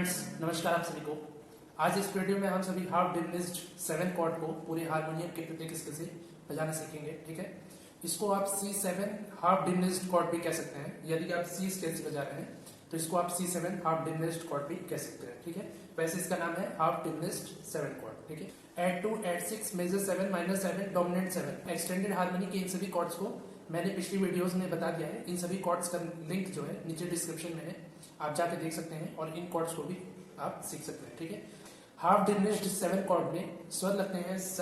Friends, नमस्कार आप सभी को। आज इस वीडियो में हम सभी हाफ डिमिनिश्ड 7 कॉर्ड को पूरे हारमोनियम के प्रत्येक स्केल से बजाना सीखेंगे। ठीक है, इसको आप C7 हाफ डिमिनिश्ड कॉर्ड भी कह सकते हैं। यदि आप C स्केल से बजा रहे हैं तो इसको आप C7 हाफ डिमिनिश्ड कॉर्ड भी कह सकते हैं। ठीक है, वैसे इसका नाम है हाफ डिमिनिश्ड 7 कॉर्ड। ठीक है, add 2, add 6, major 7, minor 7, dominant 7, extended harmony के इन सभी कॉर्ड्स को मैंने पिछली वीडियोस में बता दिया है। इन सभी कॉर्ड्स का लिंक जो है नीचे डिस्क्रिप्शन में है, आप जाके देख सकते हैं और इन कॉर्ड्स को भी आप सीख सकते हैं। ठीक है, हाफ डिमिनिश्ड 7 कॉर्ड में स्वर लगते हैं स,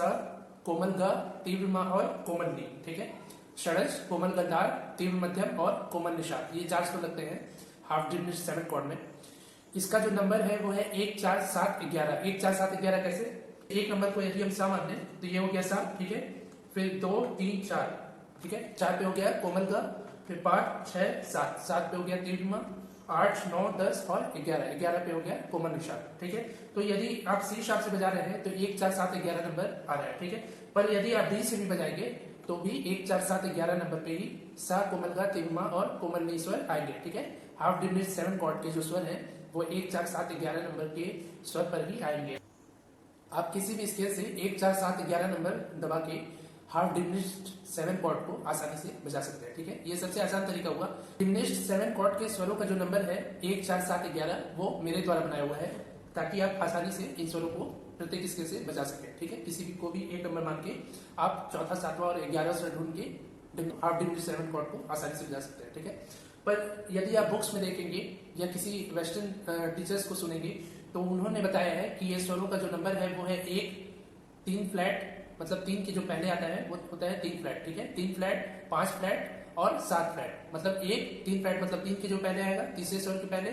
कोमल ग, तीव्र म और कोमल नी। ठीक है, षडज, कोमल गंधार, तीव्र मध्यम और कोमल निषाद, ये 4 स्वर लगते हैं हाफ डिमिनिश्ड 7 कॉर्ड में। इसका जो नंबर है वो है 1 4 7 11। 1 4 7 11 कैसे? एक नंबर को यदि हम सा मान लें तो ये हो गया सा। ठीक है, फिर 2 3 4। ठीक है, 4 पे हो गया कोमल ग, फिर 5 6 7, 7 पे हो गया तीव्र म, 8 9 10 और 11, 11 पे हो गया कोमल निषाद। ठीक है, तो यदि आप सी शार्प से बजा रहे हैं तो 1 4 7 11 नंबर आ रहा है। ठीक है, पर यदि आप डी से भी बजाएंगे तो भी 1 4 7 11 नंबर पे ही सा, कोमल गा, तीव्र म और कोमल नी स्वर आएंगे। ठीक है, हाफ डिमिनिश्ड 7 कॉर्ड के जो स्वर हैं वो 1 4 7 11 नंबर के स्वर पर ही आएंगे। आप किसी भी स्केल से 1 4 7 11 नंबर दबा के हाफ डिमिनिश्ड 7 कॉर्ड को आसानी से बजा सकते हैं। ठीक है, ये सबसे आसान तरीका हुआ। डिमिनिश्ड 7 कॉर्ड के स्वरों का जो नंबर है 1 4 7 11 वो मेरे द्वारा बनाया हुआ है, ताकि आप आसानी से इन स्वरों को प्रत्येक स्केल से बजा सकें। ठीक है, किसी भी को भी एक नंबर मान के आप चौथा, सातवां और 11वां स्वर ढूंढ के हाफ डिमिनिश्ड 7 कॉर्ड को आसानी से बजा सकते हैं। ठीक है, पर यदि आप बुक्स में देखेंगे या किसी वेस्टर्न टीचर्स को सुनेंगे तो उन्होंने बताया है कि ये स्वरों का जो नंबर है वो है 1 3 फ्लैट, मतलब 3 के जो पहले आता है वो होता है 3 फ्लैट। ठीक है, 3 फ्लैट, 5 फ्लैट और 7 फ्लैट, मतलब 1 3 फ्लैट मतलब 3 के जो पहले आएगा तीसरे स्वर के पहले,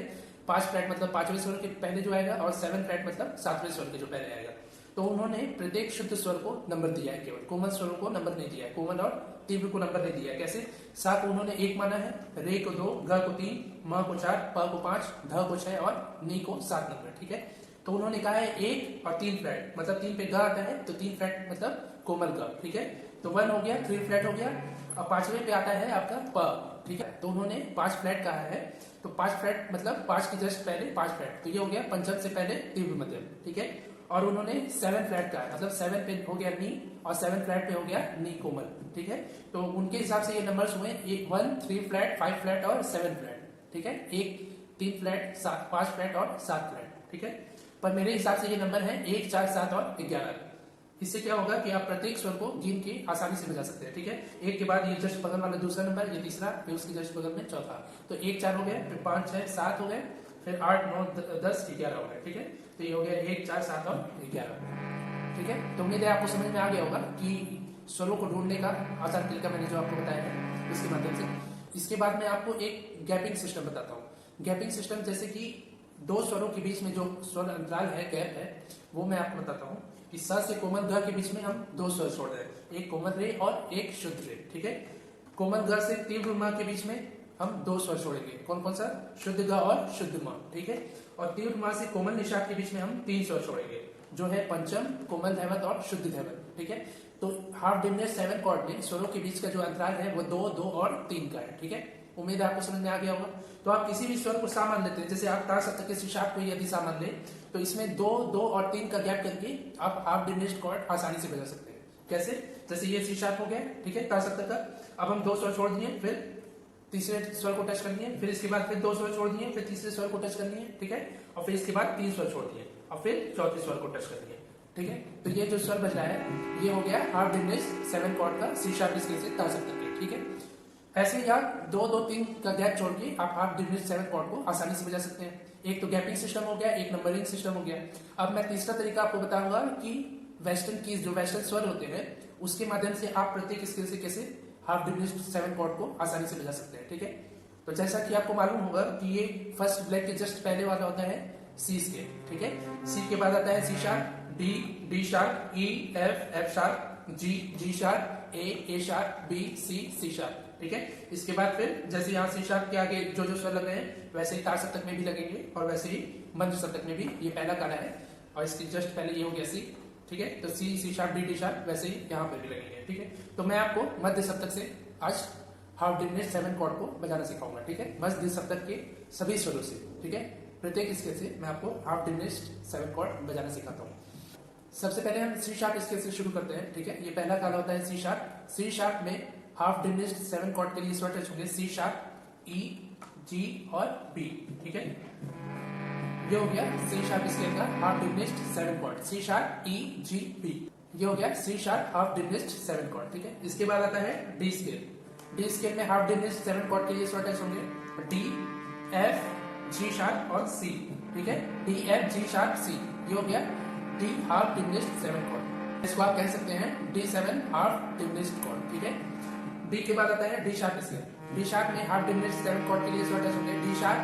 5 फ्लैट मतलब 5वें स्वर के पहले जो आएगा, और 7 फ्लैट मतलब 7वें स्वर के जो पहले आएगा। तो उन्होंने प्रत्येक शुद्ध स्वर को नंबर दिया है, केवल कोमल स्वरों को नंबर नहीं दिया है, कोमल और तीव्र को नंबर नहीं दिया है। कैसे? सा को उन्होंने 1 माना है, रे को 2, ग को 3, म को 4, प को 5, ध को 6 और नी को 7 नंबर। ठीक है, तो उन्होंने कहा है 1 और 3 फ्लैट, मतलब 3 पे ग आता है तो 3 फ्लैट मतलब कोमल ग। ठीक है, तो 1 हो गया, 3 फ्लैट हो गया, और 5वें पे आता है आपका प। ठीक है, तो उन्होंने 5 फ्लैट कहा है, तो 5 फ्लैट मतलब 5 के जस्ट पहले 5 फ्लैट, तो ये हो गया पंचम से पहले तीव्र मध्यम। ठीक है, और उन्होंने 7 फ्लैट कहा है, मतलब 7 पे हो गया नी और 7 फ्लैट पे हो गया नी कोमल। ठीक है, तो उनके हिसाब से ये नंबर्स हुए 1 3 फ्लैट, 5 फ्लैट और 7 फ्लैट। ठीक है, 1 3 फ्लैट, 5 फ्लैट और 7 फ्लैट। ठीक है, पर मेरे हिसाब से ये नंबर है 1 4 7 और 11। इससे क्या होगा कि आप प्रत्येक स्वर को गिन के आसानी से बजा सकते हैं। ठीक है, एक के बाद ये जस्ट बगल वाला दूसरा नंबर, ये तीसरा, फिर उसके जस्ट बगल में चौथा, तो 1 4 हो गए, फिर 5 6 7 हो गए, फिर 8 9 10 11 हो गए। ठीक है, तो ये हो गया 1 4 7 और 11। ठीक है, तो उम्मीद है आपको समझ में आ गया होगा कि स्वरों को ढूंढने का आसान तरीका मैंने जो आपको बताया है उसके माध्यम से। इसके बाद मैं आपको एक गैपिंग सिस्टम बताता हूँ। गैपिंग सिस्टम जैसे कि 2 स्वरों के बीच में जो स्वर अंतराल है, गैप है, वो मैं आपको बताता हूँ कि स से कोमल ग के बीच में हम 2 स्वर छोड़ रहे हैं, एक कोमल रे और एक शुद्ध रे। ठीक है, कोमल ग से तीव्र म के बीच में हम 2 स्वर छोड़ेंगे, कौन कौन सा? शुद्ध ग और शुद्ध म। ठीक है, और तीव्र म से कोमल निषाद के बीच में हम 3 स्वर छोड़ेंगे, जो है पंचम, कोमल धैवत और शुद्ध धैवत। ठीक है, तो हाफ डिमिनिश्ड 7 कॉर्ड में स्वरों के बीच का जो अंतराल है वो 2 2 और 3 का है। ठीक है, उम्मीद है आपको समझ में आ गया होगा। तो आप किसी भी स्वर को सा मान लेते हैं, जैसे आप ता सप्तक के सी शार्प को यदि सा मान ले तो इसमें 2 2 और 3 का गैप करके आप हाफ डिमिनिश्ड कॉर्ड आसानी से बजा सकते हैं। कैसे? जैसे ये सी शार्प हो गया, ठीक है, ता सप्तक का, अब हम 2 स्वर छोड़ दिए, फिर तीसरे स्वर को टच कर लिए, फिर इसके बाद फिर 2 स्वर छोड़ दिए, फिर तीसरे स्वर को टच कर लिए। ठीक है, और फिर इसके बाद 3 स्वर छोड़ दिए और फिर चौथे स्वर को टच कर लिए। ठीक है, तो ये जो स्वर बज रहा है ये हो गया हाफ डिमिनिश्ड 7 कॉर्ड का सी शार्प स्केल से ता सप्तक के। ठीक है, ऐसे ही आप 2 2 3 का गैप छोड़ के आप हाफ डिमिनिश्ड 7 कॉर्ड को आसानी से बजा सकते हैं। एक तो गैपिंग सिस्टम हो गया, एक नंबरिंग सिस्टम हो गया। अब मैं तीसरा तरीका आपको बताऊंगा कि वेस्टर्न कीज, जो वेस्टर्न स्वर होते हैं, उसके माध्यम से आप प्रत्येक स्केल से कैसे हाफ डिमिनिश्ड 7 कॉर्ड को आसानी से बजा सकते हैं। ठीक है, तो जैसा कि आपको मालूम होगा कि ये फर्स्ट ब्लैक के जस्ट पहले वाला होता है सी स्केल। ठीक है, सी के बाद आता है C sharp, D D sharp, E F F sharp, G G sharp, A sharp, B C sharp. ठीक है, इसके बाद फिर जैसे यहाँ सी शार्प के आगे जो जो स्वर लग रहे हैं वैसे ही तार सप्तक में भी लगेंगे, और वैसे ही मंत्र सप्तक में भी, ये पहला काला है और इसके जस्ट पहले ये हो गया सी। ठीक है, तो सी शार्प, डी शार्प वैसे ही यहाँ पर भी लगेंगे। ठीक है, तो मैं आपको मध्य सप्तक से आज हाफ डिमिनिश्ड 7 कॉर्ड को बजाना सिखाऊंगा। ठीक है, मध्य सप्तक के सभी स्वरों से। ठीक है, प्रत्येक स्केल से मैं आपको हाफ डिमिनिश्ड 7 कॉर्ड बजाना सिखाता हूँ। सबसे पहले हम सी शार्प स्केल से शुरू करते हैं, ठीक है। ये पहला काला होता है सी शार्प। सी शार्प में हाफ डिमिनिश्ड 7 कॉर्ड के लिए इस टच होंगे सी शार्प, ई, जी और बी, ठीक है। ये हो गया सी शार्प स्केल का half diminished 7 chord, C sharp, E, G, B. ये हो गया C sharp half diminished 7 chord, ठीक है। इसके बाद आता है डी स्केल। डी स्केल में हाफ डिमिनिश्ड 7 कॉर्ड के लिए इस टच होंगे डी, एफ, जी शार्प और सी, ठीक है। डी, एफ, जी शार्प, सी। ये हो गया डी हाफ डिमिनिश्ड 7 कॉर्ड। इसको आप कह सकते हैं D7 हाफ डिमिनिश्ड कॉर्ड, ठीक है। डी के बाद आता है D sharp scale. D sharp में हाफ डिमिनिश्ड 7 कॉर्ड के लिए टच होंगे D sharp,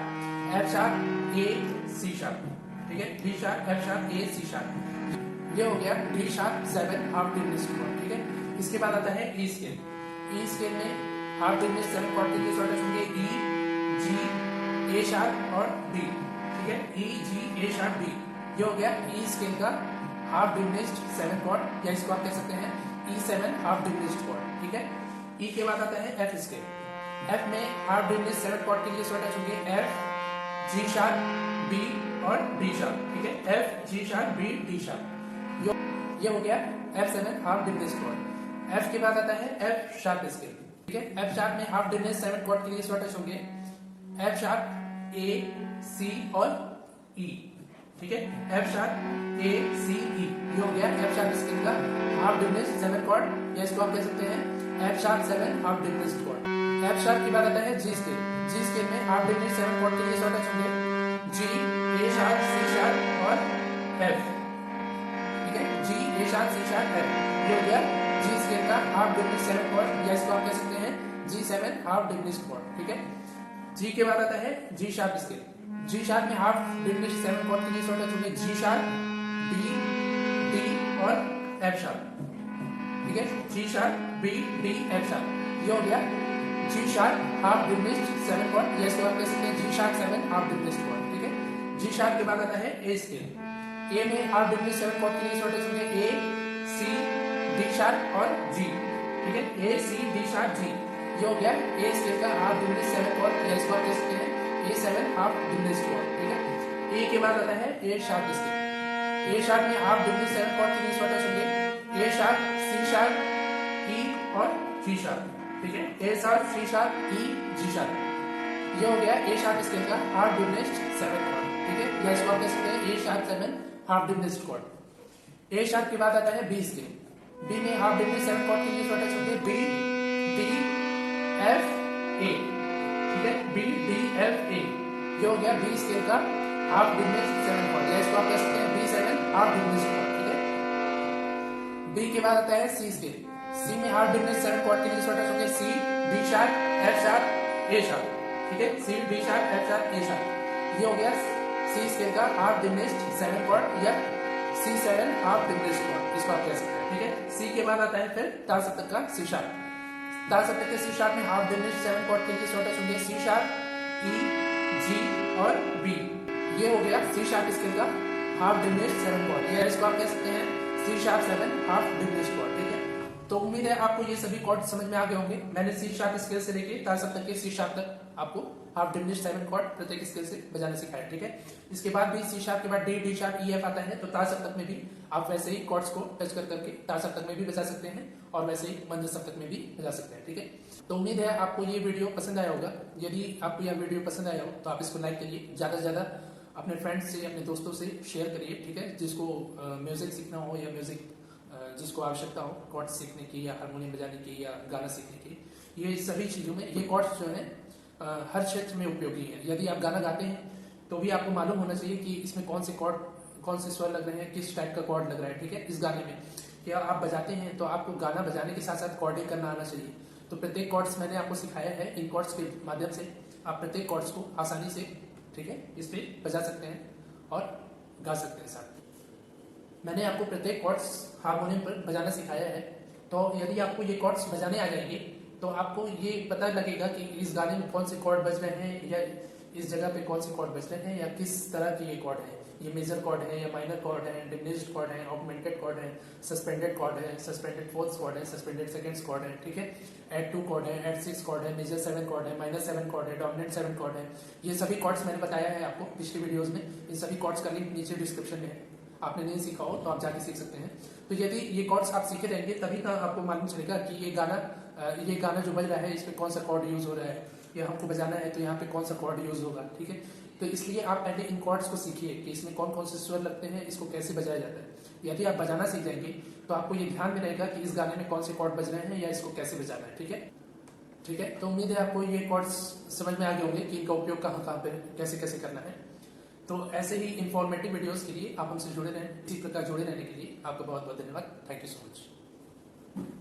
F sharp, A, C sharp, ठीक है। D sharp, F sharp, A, C sharp. ये हो गया D sharp 7 half diminished chord, ठीक है। इसके बाद आता है ई स्केल। ई स्केल में हाफ डिमिनिश्ड 7 कॉर्ड के लिए टच होंगे ई, जी, ए शार्प और बी, ठीक है। ई, जी, ए शार्प, बी। ये हो गया ई स्केल का हाफ डिमिनिश्ड 7 कॉर्ड, या इसको आप कह सकते हैं E7 हाफ डिमिनिश्ड कॉर्ड, ठीक है। ई के बाद आता है एफ स्केल। एफ में हाफ डिमिनिश्ड 7 कॉर्ड के लिए टच होंगे एफ, जी शार्प, बी और डी शार्प, ठीक है। F, G sharp, B, D sharp. ये हो गया F7 half diminished chord. F के बाद आता है एफ शार्प स्केल, ठीक है। एफ शार्प में हाफ डिमिनिश्ड 7 कॉर्ड के लिए टच होंगे एफ शार्प, ए, सी और ई, ठीक है। F sharp, A, C, E. ये हो गया एफ शार्प स्केल का हाफ डिमिनिश्ड 7 कॉर्ड, या इसको आप कह सकते हैं F sharp 7 half diminished chord. F sharp के बाद आता है जी स्केल। जी स्केल में हाफ डिमिनिश्ड 7 कॉर्ड के लिए टच होंगे G, A sharp, C sharp और एफ, ठीक है। G, A sharp, C sharp, F. ये हो गया जी स्केल का हाफ डिमिनिश्ड 7 कॉर्ड, या इसको आप कह सकते हैं G7 हाफ डिमिनिश्ड कॉर्ड, ठीक है। जी के बाद आता है G sharp scale. G sharp में हाफ डिमिनिश्ड 7 कॉर्ड के लिए टच होंगे जी शार्प, बी, डी और एफ शार्प, ठीक है। G sharp, B, D, F sharp. ये हो गया G sharp half diminished 7 chord, या इसको आप कह सकते हैं G sharp 7 half diminished chord, ठीक है। जी शार्प के बाद आता है ए स्केल। ए में हाफ डिमिनिश्ड 7 कॉर्ड के लिए टच होंगे ए, सी, डी शार्प और जी, ठीक है। ए, सी, डी शार्प, जी। ये हो गया ए स्केल का हाफ डिमिनिश्ड 7 कॉर्ड, या इसको आप कह सकते हैं A7 हाफ डिमिनिश्ड कॉर्ड, ठीक है। ए के बाद आता है ए शार्प स्केल। ए शार्प में हाफ डिमिनिश्ड 7 कॉर्ड के लिए टच होंगे ए शार्प, सी शार्प, ई और जी शार्प, ठीक है। ए sharp, C sharp, E, G sharp. ये हो गया ए शार्प स्केल का हाफ डिमिनिश्ड 7 कॉर्ड, ठीक है। या इसको आप कह सकते हैं ए शार्प 7 हाफ डिमिनिश्ड कॉर्ड। ए शार्प के बाद आता है बी स्केल। बी में हाफ डिमिनिश्ड 7 कॉर्ड के लिए टच होंगे बी, डी, एफ, ए, ठीक है। बी, डी, एफ, ए। ये हो गया बी स्केल का हाफ डिमिनिश्ड 7 कॉर्ड, या इसको आप कह सकते हैं B7 हाफ डिमिनिश्ड कॉर्ड, ठीक है। बी के बाद आता है सी स्केल। सी में हाफ डिमिनिश्ड 7 कॉर्ड के लिए टच होंगे सी, D sharp, F sharp, A sharp, ठीक है। सी, D sharp, F sharp, A sharp. ये हो गया सी स्केल का हाफ डिमिनिश्ड 7 कॉर्ड, या C7 हाफ डिमिनिश्ड कॉर्ड, इसको आप कह सकते हैं, ठीक है। सी के बाद आता है फिर ताल सप्तक का सी शार्प। ताल सप्तक के सी शार्प में हाफ डिमिनिश्ड 7 कॉर्ड के लिए टच होंगे सी शार्प, ई, जी और बी। ये हो गया सी शार्प स्केल का हाफ डिमिनिश्ड 7 कॉर्ड, या इसको आप कह सकते हैं C sharp 7 half diminished chord, ठीक है। तो उम्मीद है आपको ये सभी कॉर्ड समझ में आ गए होंगे। मैंने सी शार्प स्केल से लेके ताल सप्तक के सी शार्प तक आपको हाफ डिमिनिश्ड 7 कॉर्ड प्रत्येक स्केल से बजाना सिखाया, ठीक है। इसके बाद भी सी शार्प के बाद D, D sharp, E, F आता है, तो ताल सप्तक में भी आप वैसे ही कॉर्ड्स को टच कर करके ताल सप्तक में भी बजा सकते हैं और वैसे ही मंद सप्तक में भी बजा सकते हैं, ठीक है। तो उम्मीद है आपको ये वीडियो पसंद आया होगा। यदि आपको यह वीडियो पसंद आया हो तो आप इसको लाइक करिए, ज्यादा से ज्यादा अपने फ्रेंड्स से, अपने दोस्तों से शेयर करिए, ठीक है। जिसको म्यूजिक सीखना हो या म्यूजिक जिसको आवश्यकता हो कॉर्ड्स सीखने की या हारमोनियम बजाने की या गाना सीखने की, ये सभी चीजों में ये कॉर्ड्स जो है हर क्षेत्र में उपयोगी है। यदि आप गाना गाते हैं तो भी आपको मालूम होना चाहिए कि इसमें कौन से कॉर्ड, कौन से स्वर लग रहे हैं, किस टाइप का कॉर्ड लग रहा है, ठीक है। इस गाने में या आप बजाते हैं तो आपको गाना बजाने के साथ साथ कॉर्डिंग करना आना चाहिए। तो प्रत्येक कॉर्ड्स मैंने आपको सिखाया है। इन कॉर्ड्स के माध्यम से आप प्रत्येक कॉर्ड्स को आसानी से, ठीक है, इस पे बजा सकते हैं और गा सकते हैं साथ। मैंने आपको प्रत्येक कॉर्ड्स हारमोनियम पर बजाना सिखाया है। तो यदि आपको ये कॉर्ड्स बजाने आ जाएंगे तो आपको ये पता लगेगा कि इस गाने में कौन से कॉर्ड बज रहे हैं या इस जगह पे कौन से कॉर्ड बज रहे हैं या किस तरह के ये कॉर्ड है ये मेजर कॉर्ड है या माइनर कॉर्ड है, डिमिनिश्ड कॉर्ड है, ऑगमेंटेड कॉर्ड है, सस्पेंडेड कॉर्ड है, सस्पेंडेड फोर्थ कॉर्ड है, सस्पेंडेड सेकंड कॉर्ड है, ठीक है। एड 2 कॉर्ड है, एड 6 कॉर्ड है, मेजर 7 कॉर्ड है, माइनर 7 कॉर्ड है, डोमिनेंट 7 कॉर्ड है। ये सभी कॉर्ड्स मैंने बताया है आपको पिछली वीडियोस में। इन सभी कॉर्ड्स का लिंक नीचे डिस्क्रिप्शन में है, आपने नहीं सीखा हो तो आप जाके सीख सकते हैं। तो यदि ये कॉर्ड्स आप सीखे रहेंगे तभी ना आपको मालूम चलेगा कि ये गाना जो बज रहा है इस पे कौन सा कॉर्ड यूज हो रहा है, या हमको बजाना है तो यहाँ पे कौन सा कॉर्ड यूज होगा, ठीक है। तो इसलिए आप पहले इन कॉर्ड्स को सीखिए कि इसमें कौन कौन से स्वर लगते हैं, इसको कैसे बजाया जाता है। यदि आप बजाना सीख जाएंगे तो आपको ये ध्यान में रहेगा कि इस गाने में कौन से कॉर्ड बज रहे हैं या इसको कैसे बजाना है, ठीक है। ठीक है, तो उम्मीद है आपको ये कॉर्ड्स समझ में आ गए होंगे कि इनका उपयोग कहाँ कहाँ पे कैसे कैसे करना है। तो ऐसे ही इंफॉर्मेटिव वीडियोस के लिए आप हमसे जुड़े रहें, इसी प्रकार जुड़े रहने के लिए आपका बहुत बहुत धन्यवाद। Thank you so much.